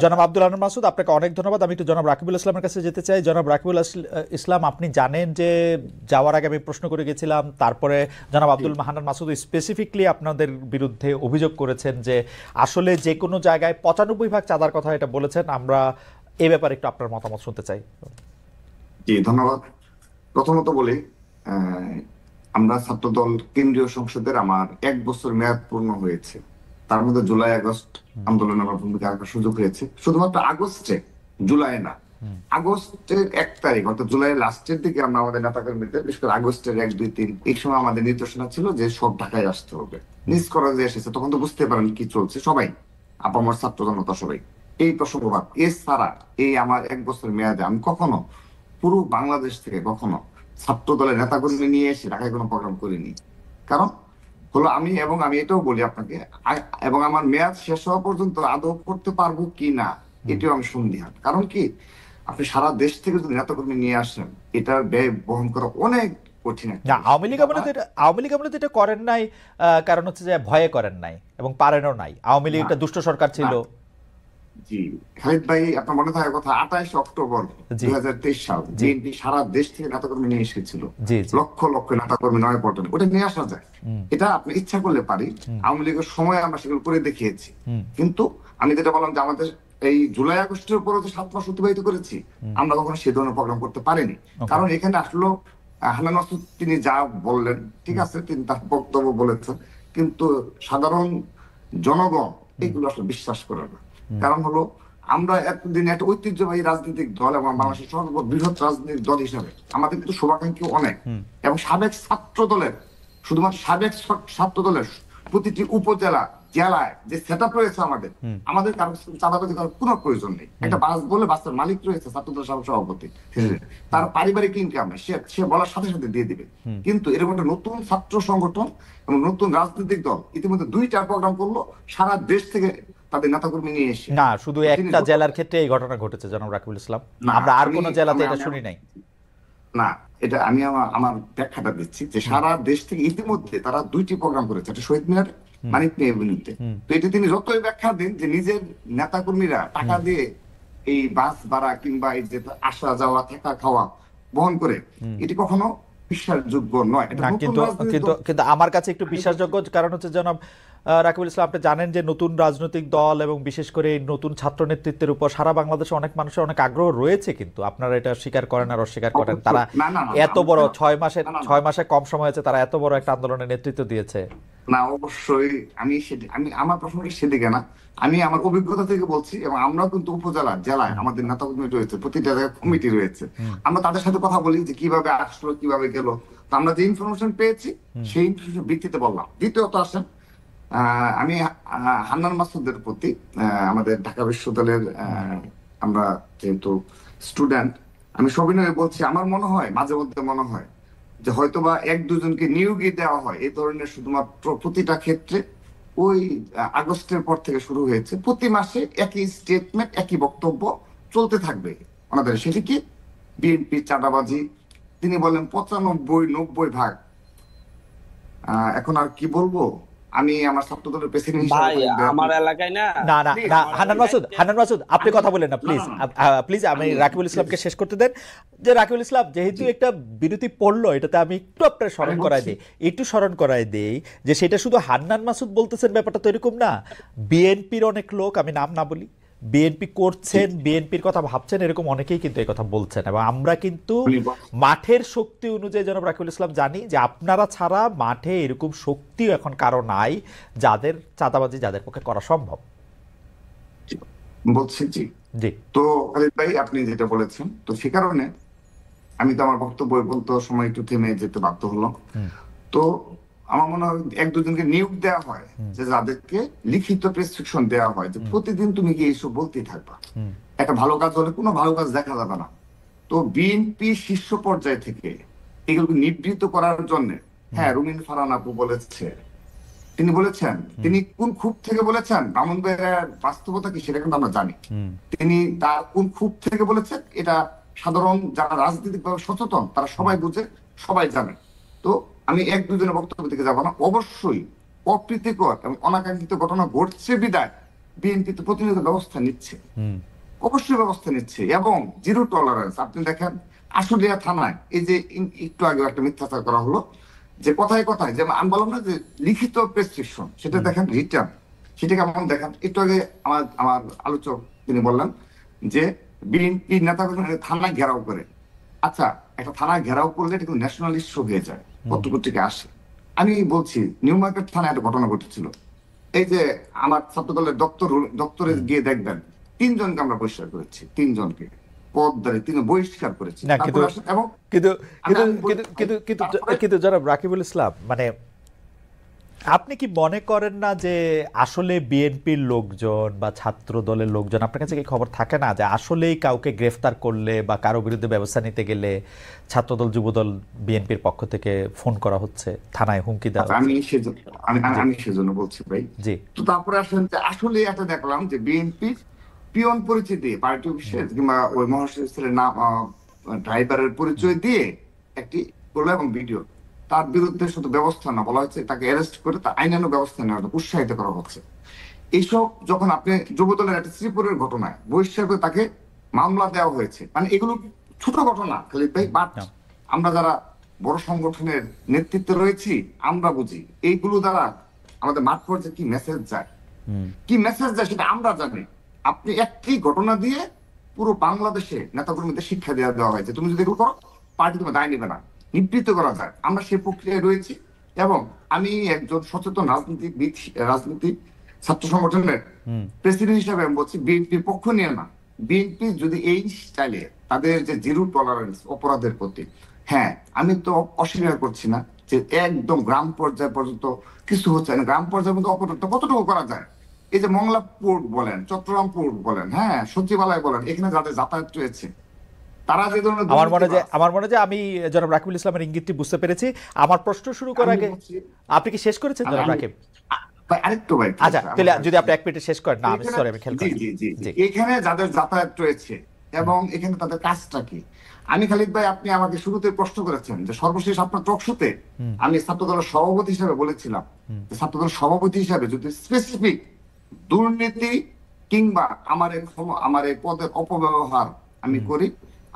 জনাব আব্দুল আনান মাসুদ, আপনাকে অনেক ধন্যবাদ। আমি একটু জনাব রাকিবুল ইসলামের কাছে যেতে চাই। জনাব রাকিবুল ইসলাম, আপনি জানেন যে যাওয়ার আগে আমি প্রশ্ন করে গেছিলাম, তারপরে জনাব জি। আব্দুল মাহানান মাসুদ স্পেসিফিকলি আপনাদের বিরুদ্ধে অভিযোগ করেছেন যে আসলে যে কোনো জায়গায় 95% চাঁদার কথা এটা বলেছেন। আমরা এই ব্যাপারে একটু আপনার মতামত শুনতে চাই। জি, ধন্যবাদ। প্রথমত বলি, আহ, আমরা ছাত্রদল কেন্দ্রীয় সংসদের আমার 1 বছর মেয়াদ পূর্ণ হয়েছে। তার মধ্যে জুলাই আগস্ট আন্দোলনে আমার ভূমিকা রাখার সুযোগ হয়েছে। শুধুমাত্র আগস্টে, জুলাই না, আগস্টের 1 তারিখ অর্থাৎ জুলাই লাস্টের দিকে আমরা আমাদের নেতাকর্মীদের, বিশেষ করে আগস্টের 1, 2, 3 এই সময় আমাদের নির্দেশনা ছিল যে সব ঢাকায় আসতে হবে। নিজ করা যে এসেছে, তখন তো বুঝতে পারেন কি চলছে, সবাই আপামর ছাত্র জনতা সবাই এই প্রসঙ্গবাদ। এছাড়া এই আমার 1 বছর মেয়াদে আমি কখনো পুরো বাংলাদেশ থেকে কখনো ছাত্র দলের নেতাকর্মী নিয়ে এসে ঢাকায় কোনো প্রোগ্রাম করিনি। কারণ হলো আমি এটাও বলি আপনাকে, এবং আমার মেয়াদ শেষ হওয়া পর্যন্ত আদৌ করতে পারবো কি না এটাও আমি সন্দিহান। কারণ কি, আপনি সারা দেশ থেকে যদি নেতাকর্মী নিয়ে আসেন, এটার ব্যয় বহন করা অনেক কঠিন একটা না, বিষয়। আওয়ামী লীগ আমলে তো এটা করেন নাই। কারণ হচ্ছে যে ভয়ে করেন নাই এবং পারেনও নাই। আওয়ামী লীগ না, একটা দুষ্ট সরকার না, ছিল। জি, খালিদ ভাই, আপনার মনে থাকার কথা, 28 অক্টোবর জি 2023 সাল জি বিএনপি সারা দেশ থেকে নেতাকর্মী নিয়ে এসেছিল। জি জি লক্ষ লক্ষ নেতাকর্মী, নয়াপল্টনে, ওটা নিয়ে আসা যায়। হুম এটা আপনি ইচ্ছা করলে পারি। হুম আওয়ামী লীগের সময় আমরা সেগুলো করে দেখিয়েছি। হুম কিন্তু আমি যেটা বললাম যে আমাদের এই জুলাই আগস্টের পরে যে 7 মাস অতিবাহিত করেছি, হুম আমরা কখনো সে ধরনের প্রোগ্রাম করতে পারিনি। ওকে কারণ এখানে আসলো হান্নান মাসুদ তিনি যা বললেন, ঠিক হুম আছে, তিনি তার বক্তব্য বলেছেন, কিন্তু সাধারণ জনগণ হুম এগুলো আসলে বিশ্বাস করে না। হুম কারণ হলো, আমরা এতদিন একটা ঐতিহ্যবাহী রাজনৈতিক দল এবং হুম বাংলাদেশের সর্ববৃহৎ রাজনৈতিক দল হিসাবে আমাদের কিন্তু শুভাকাঙ্ক্ষী অনেক, হুম এবং সাবেক ছাত্র দলের, শুধুমাত্র সাবেক ছাত্র দলের প্রতিটি উপজেলা জেলায় যে সেট আপ রয়েছে আমাদের, হুম আমাদের কারো চাঁদাবাজি করার কোনো প্রয়োজন নেই। হুম একটা বাস বলে বাসের মালিক রয়েছে ছাত্রদল সভাপতি, তার পারিবারিক ইনকাম সে সে বলার সাথে সাথে দিয়ে দিবে। হুম কিন্তু এরকম একটা নতুন ছাত্র সংগঠন এবং নতুন রাজনৈতিক দল ইতিমধ্যে 2টা প্রোগ্রাম করলো সারা দেশ থেকে তাদের নেতাকর্মী নিয়ে এসে। না, শুধু তো তিনি একটা জেলার ক্ষেত্রে এই ঘটনা ঘটেছে জনাব রাকিবুল ইসলাম। না, আমরা আর আমি কোন জেলাতে আমি এটা আমি শুনি নাই। না, এটা আমি আমার আমার ব্যাখ্যাটা দিচ্ছি যে হুম সারা দেশ থেকে ইতিমধ্যে তারা 2টি প্রোগ্রাম করেছে, একটা শহীদ মিনার, হুম মানিক মিয়া এভিনিউতে। হুম তো এটা তিনি যতই ব্যাখ্যা দিন যে নিজের নেতাকর্মীরা টাকা হুম দিয়ে এই বাস ভাড়া কিংবা এই যে আসা যাওয়া থাকা খাওয়া বহন করে, হুম এটি কখনো বিশ্বাসযোগ্য নয়। এটা না, নতুন কিন্তু রাজনৈতিক কিন্তু দল। কিন্তু আমার কাছে একটু বিশ্বাসযোগ্য, কারণ হচ্ছে জনাব রাকিবুল ইসলাম, আপনি জানেন যে নতুন রাজনৈতিক দল এবং বিশেষ করে এই নতুন ছাত্র নেতৃত্বের উপর সারা বাংলাদেশে অনেক মানুষের অনেক আগ্রহ রয়েছে, কিন্তু আপনারা এটা স্বীকার করেন আর অস্বীকার করেন। তারা অবশ্যই না, না, না, এত বড় না, না, না, 6 মাসে কম সময় হয়েছে, তারা এত বড় একটা আন্দোলনের নেতৃত্ব দিয়েছে। না, অবশ্যই আমি আমার প্রশ্নটা সেদিকে না, আমি আমার অভিজ্ঞতা থেকে বলছি। এবং আমরাও কিন্তু উপজেলা জেলায় হুম আমাদের নেতা কর্মী রয়েছে, প্রতিটা জায়গায় হুম কমিটি রয়েছে। হুম আমরা তাদের সাথে কথা বলি যে কিভাবে আসলো, কিভাবে গেল। তো আমরা যে ইনফরমেশন পেয়েছি হুম সেই ইনফরমেশন ভিত্তিতে বললাম। দ্বিতীয়ত আসেন, আমি হান্নান মাসুদের প্রতি, আমাদের ঢাকা বিশ্ববিদ্যালয়ের হুম আমরা যেহেতু স্টুডেন্ট, আমি সবিনয়ে বলছি, আমার মনে হয়, মাঝে মধ্যে মনে হয় যে হয়তোবা 1-2 জনকে নিয়োগই দেওয়া হয় এই ধরনের, শুধুমাত্র প্রতিটা ক্ষেত্রে ওই আগস্টের পর থেকে শুরু হয়েছে, প্রতি মাসে একই স্টেটমেন্ট, একই বক্তব্য চলতে থাকবে ওনাদের। সেটি কি, বিএনপি চাঁদাবাজি। তিনি বলেন 95-90 ভাগ। এখন আর কি বলবো, আমি আমার ছাত্র দলের প্রেসিডেন্ট হিসেবে ভাই, খালি আমার এলাকায় না, না না প্লিজ, না, আমার হান্নান এলাকায় মাসুদ, হান্নান মাসুদ, আপনি আমি কথা বলেন না না, প্লিজ। না, না, প্লিজ, আমি আমি রাকিবুল ইসলামকে শেষ করতে দেন। যে রাকিবুল ইসলাম যেহেতু জি, একটা বিরতি পড়লো, এটাতে আমি একটু আপনার আমি স্মরণ করাই বলছি। দিই, একটু স্মরণ করাই দেই যে সেটা শুধু হান্নান মাসুদ বলতেছেন, ব্যাপারটা তো এরকম না। বিএনপির অনেক লোক, আমি নাম না বলি, বিএনপি জি, করছেন, বিএনপির কথা ভাবছেন, এরকম অনেকেই কিন্তু এই কথা বলছেন। এবং আমরা কিন্তু উনি বলছেন। মাঠের শক্তি অনুযায়ী জনাব রাকিবুল ইসলাম জানি যে আপনারা ছাড়া মাঠে এরকম শক্তিও এখন কারো নাই যাদের চাঁদাবাজি যাদের পক্ষে করা সম্ভব। জি, বলছি। জি, জি তো খালিদ ভাই, আপনি যেটা বলেছেন, তো সে কারণে আমি তো আমার বক্তব্য বলতে সময় একটু থেমে যেতে বাধ্য হলাম। হুম তো আমার মনে হয় 1-2 জনকে নিয়োগ দেওয়া হয়, হুম যে যাদেরকে লিখিত প্রেসক্রিপশন দেওয়া হয় যে হুম প্রতিদিন তুমি কি এইসব বলতেই থাকবা। হুম একটা ভালো কাজ হলে কোনো ভালো কাজ দেখা যাবে না। তো বিএনপি শীর্ষ পর্যায় থেকে এগুলোকে নিবৃত্ত করার জন্য, হুম হ্যাঁ, রুমিন ফারহান আপু বলেছে, তিনি বলেছেন, হুম তিনি কোন ক্ষোভ থেকে বলেছেন, ব্রাহ্মণবাড়িয়ার বাস্তবতা কি সেটা কিন্তু আমরা জানি। হুম তিনি তার কোন ক্ষোভ থেকে বলেছেন, এটা সাধারণ যারা রাজনৈতিকভাবে সচেতন তারা হুম সবাই বুঝে, সবাই জানে। তো আমি 1-2 জনের বক্তব্য থেকে যাবো না। অবশ্যই অপ্রীতিকর এবং অনাকাঙ্ক্ষিত ঘটনা ঘটছে বিদায় বিএনপি তো প্রতিনিয়ত ব্যবস্থা নিচ্ছে, হুম অবশ্যই ব্যবস্থা নিচ্ছে, এবং জিরো টলারেন্স। আপনি দেখেন আশুলিয়া থানায় এই যে একটু আগে একটা মিথ্যাচার করা হলো, যে কথায় কথায়, যেমন আমি বললাম না যে লিখিত প্রেসক্রিপশন, সেটা দেখেন রিটার্ন, সেটাকে এমন দেখেন। একটু আগে আমার আমার আলোচক তিনি বললেন যে বিএনপি নেতাকর্মী থানা ঘেরাও করে। আচ্ছা, একটা থানা ঘেরাও করলে এটা কিন্তু ন্যাশনাল ইস্যু হয়ে যায়, পত্রপত্রিকা আসে। আমি বলছি নিউ মার্কেট থানায় একটা ঘটনা ঘটেছিল, এই যে আমার ছাত্রদলের দপ্তরে গিয়ে দেখবেন 3 জনকে আমরা বহিষ্কার করেছি, 3 জনকে পদধারী 3 বহিষ্কার করেছি। না কিন্তু তারপরে আসেন, এবং কিন্তু আমি কিন্তু আমি কিন্তু বলি- কিন্তু কিন্তু তারপরে কিন্তু জনাব রাকিবুল ইসলাম, মানে আপনি কি মনে করেন না যে আসলে বিএনপির লোকজন বা ছাত্র দলের লোকজন, আপনার কাছে কি খবর থাকে না যে আসলেই কাউকে গ্রেফতার করলে বা কারো বিরুদ্ধে ব্যবস্থা নিতে গেলে ছাত্রদল যুবদল বিএনপির পক্ষ থেকে ফোন করা হচ্ছে, থানায় হুমকি দেওয়া আচ্ছা, হচ্ছে? আমি সেজন্য আমি সেজন্য বলছি ভাই। জি। তো তারপরে আসেন যে আসলে একটা দেখলাম যে বিএনপির পিয়ন পরিচয় দিয়ে, পার্টি অফিসের কিংবা ওই মহাসচিবের নাম, ড্রাইভারের পরিচয় দিয়ে একটি করলো, এবং ভিডিও, তার বিরুদ্ধে শুধু ব্যবস্থা না, বলা হচ্ছে তাকে অ্যারেস্ট করে তার আইনানুগ ব্যবস্থা নেওয়া হচ্ছে, উৎসাহিত করা হচ্ছে। এইসব যখন আপনি যুবদলের একটা শ্রীপুরের ঘটনায় বহিষ্কার করে তাকে মামলা দেওয়া হয়েছে, মানে এগুলো ছোট ঘটনা খালিদ ভাই, বাট না। আমরা যারা বড় সংগঠনের নেতৃত্বে রয়েছি আমরা বুঝি এইগুলো দ্বারা আমাদের মাঠ পর্যায়ে কি মেসেজ যায়, হুম কি মেসেজ যায় সেটা আমরা জানি। আপনি একটি ঘটনা দিয়ে পুরো বাংলাদেশে নেতাকর্মীদের শিক্ষা দেওয়া হয়েছে, তুমি যদি এগুলো করো পার্টি তোমার দায় নেবে না, নিবৃত্ত করা যায়। আমরা সেই প্রক্রিয়ায় রয়েছি, এবং আমি একজন সচেতন রাজনীতিবিদ, রাজনীতি ছাত্র সংগঠনের হুম প্রেসিডেন্ট হিসাবে আমি বলছি বিএনপির পক্ষ নিয়ে না। বিএনপি যদি এই স্টাইলে তাদের যে জিরো টলারেন্স অপরাধের প্রতি, হ্যাঁ আমি তো অস্বীকার করছি না যে একদম গ্রাম পর্যায় পর্যন্ত কিছু হচ্ছে না, গ্রাম পর্যায়ে পর্যন্ত অপরাধটা কতটুকু করা যায়। এই যে মংলা পোর্ট বলেন, চট্টগ্রাম পোর্ট বলেন, হ্যাঁ সচিবালয় বলেন, এখানে যাদের যাতায়াত রয়েছে তারা যে ধরনের আমার মনে হয় যে আমি জনাব রাকিবুল ইসলামের ইঙ্গিতটি বুঝতে পেরেছি। আমার প্রশ্ন শুরু করার আগে আপনি কি শেষ করেছেন জনাব রাকিব? আরেকটু ভাই আচ্ছা, তাহলে যদি আপনি এক মিনিটে শেষ করেন। না, আমি সরি, আমি খেয়াল জি করি। জি জি জি জি। এখানে যাদের যাতায়াত রয়েছে এবং এখানে তাদের কাজটা কি, আমি খালিদ ভাই, আপনি আমাকে শুরুতে প্রশ্ন করেছেন যে সর্বশেষ আপনার টকশোতে আমি ছাত্রদলের সভাপতি হিসেবে বলেছিলাম যে ছাত্রদলের সভাপতি হিসেবে যদি স্পেসিফিক দুর্নীতি কিংবা আমার এই পদের অপব্যবহার আমি করি,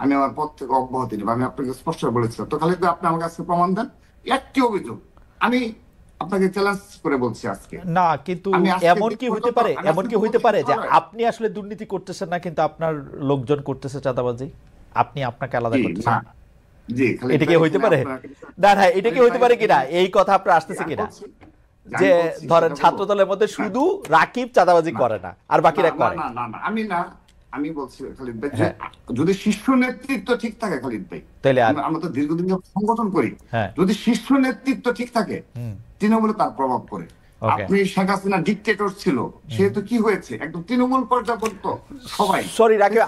আমি আমার পদ থেকে অব্যাহতি নেব, আমি আপনাকে স্পষ্ট বলেছিলাম। তো খালিদ ভাই, আপনি আমার কাছে প্রমাণ দেন একটি অভিযোগ। আমি আপনাকে চ্যালেঞ্জ করে বলছি আজকে, না কিন্তু আমি আজকে এমন কি হইতে পারে, আমি এমন আজকে কি হইতে পারে যে বলছি, আপনি আসলে দুর্নীতি করতেছেন না কিন্তু আপনার লোকজন করতেছে চাঁদাবাজি, আপনি আপনাকে আলাদা জি করতেছেন? না, জি খালিদ এটা কি ভাই, হইতে এখানে পারে? আপনাকে না না, এটা কি খালিদ হইতে ভাই, পারে কিনা, এই কথা আপনার আসতেছে আমি কিনা বলছি, যে আমি বলছি, ধরেন সেটা ছাত্র বলবো। দলের মধ্যে না, শুধু রাকিব চাঁদাবাজি না, করে না আর বাকিরা না, করে? না, না, না, আমি বলছি খালিদ ভাই, হ্যাঁ। যদি শীর্ষ নেতৃত্ব ঠিক থাকে খালিদ ভাই, তাহলে আর আমরা তো দীর্ঘদিন যাবত সংগঠন করি, হ্যাঁ। যদি শীর্ষ নেতৃত্ব ঠিক থাকে হুম তৃণমূলে তার প্রভাব পড়ে। ওকে। আপনি শেখ হাসিনা ডিকটেটর ছিল, সেহেতু কি হয়েছে একদম তৃণমূল পর্যায়ে পর্যন্ত সবাই। সরি রাকিব,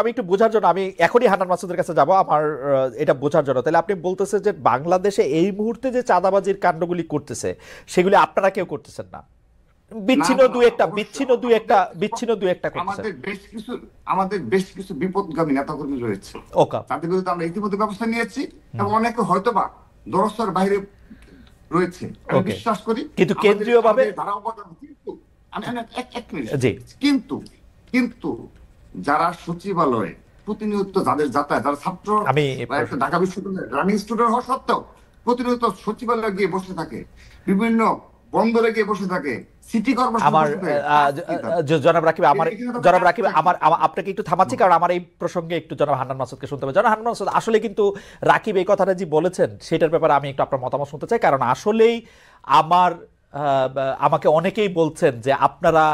আমি একটু বোঝার জন্য আমি এখনই হান্নান মাসুদের কাছে যাব আমার এটা বোঝার জন্য। তাহলে আপনি বলতেছেন যে বাংলাদেশে এই মুহূর্তে যে চাঁদাবাজির কাণ্ডগুলি করতেছে সেগুলি আপনারা কেউ করতেছেন না, বিচ্ছিন্ন না, না, দুই একটা অবশ্যই বিচ্ছিন্ন দুই একটা করতেছেন? আমাদের বেশ কিছু বিপদগামী নেতাকর্মী রয়েছে, ওকে। তাদের বিরুদ্ধে আমরা ইতিমধ্যে ব্যবস্থা নিয়েছি, এবং অনেকে হয়তোবা দরস্তার বাইরে রয়েছে, আমি ওকে। বিশ্বাস করি। কিন্তু কেন্দ্রীয়ভাবে কিন্তু এক মিনিট, জি। কিন্তু কিন্তু যারা সচিবালয়ে প্রতিনিয়ত যাদের যাতায়াত, যারা ছাত্র আমি বা একটা ঢাকা বিশ্ববিদ্যালয়ের রানিং স্টুডেন্ট হওয়া সত্ত্বেও প্রতিনিয়ত সচিবালয়ে গিয়ে বসে থাকে, বিভিন্ন বন্দরে গিয়ে বসে থাকে, সিটি কর্পোরেশন আমার বসে থাকে, জনাব রাকিব আমার আপনাকে একটু থামাচ্ছি, হুম। কারণ আমার এই প্রসঙ্গে একটু জনাব হান্নান মাসুদকে শুনতে হবে। জনাব হান্নান মাসুদ, আসলে কিন্তু রাকিব এই কথাটা যে বলেছেন সেটার ব্যাপারে আমি একটু আপনার মতামত শুনতে চাই, কারণ আসলেই আমার আমাকে অনেকেই বলছেন যে আপনারা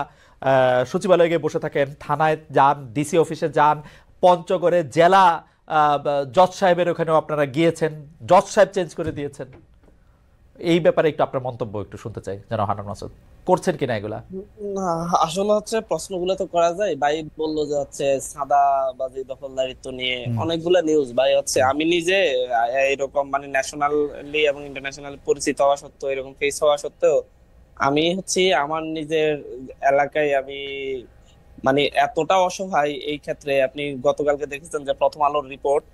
সচিবালয়ে গিয়ে বসে থাকেন, থানায় যান, ডিসি অফিসে যান, পঞ্চগড়ে জেলা জজ সাহেবের ওখানেও আপনারা গিয়েছেন, জজ সাহেব চেঞ্জ করে দিয়েছেন। এই ব্যাপারে একটু আপনার মন্তব্য একটু শুনতে চাই জনাব হান্নান মাসুদ, করছেন কিনা এগুলা? না, আসলে হচ্ছে প্রশ্নগুলো তো করা যায়। ভাই বললো যে হচ্ছে সাদাবাজি দখলদারিত্ব নিয়ে অনেকগুলা নিউজ। ভাই হচ্ছে আমি নিজে এরকম মানে ন্যাশনালি এবং ইন্টারন্যাশনাল পরিচিত হওয়া সত্ত্বেও, এরকম ফেস হওয়া সত্ত্বেও, আমি হচ্ছে আমার নিজের এলাকায় আমি মানে এতটা অসহায় এই ক্ষেত্রে। আপনি গতকালকে দেখেছেন যে প্রথম আলোর রিপোর্ট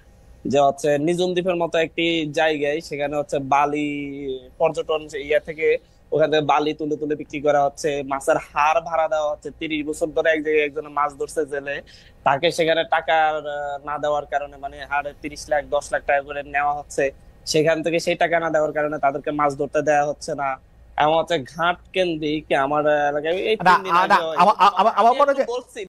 যে হচ্ছে নিঝুম দ্বীপের মতো একটি জায়গায়, সেখানে হচ্ছে বালি পর্যটন ইয়া থেকে ওখান থেকে বালি তুলে তুলে বিক্রি করা হচ্ছে, মাছের হাড় ভাড়া দেওয়া হচ্ছে। 30 বছর ধরে এক জায়গায় একজন মাছ ধরছে জেলে, তাকে সেখানে টাকা না দেওয়ার কারণে মানে হাড়ে 30 লাখ 10 লাখ টাকা করে নেওয়া হচ্ছে। সেখান থেকে সেই টাকা না দেওয়ার কারণে তাদেরকে মাছ ধরতে দেওয়া হচ্ছে না। এমন হচ্ছে ঘাট কেন্দ্রিক আমার এলাকায় এই না 3 দিন না আগে আমার আমার আমি মনে একটু হয় যে বলছি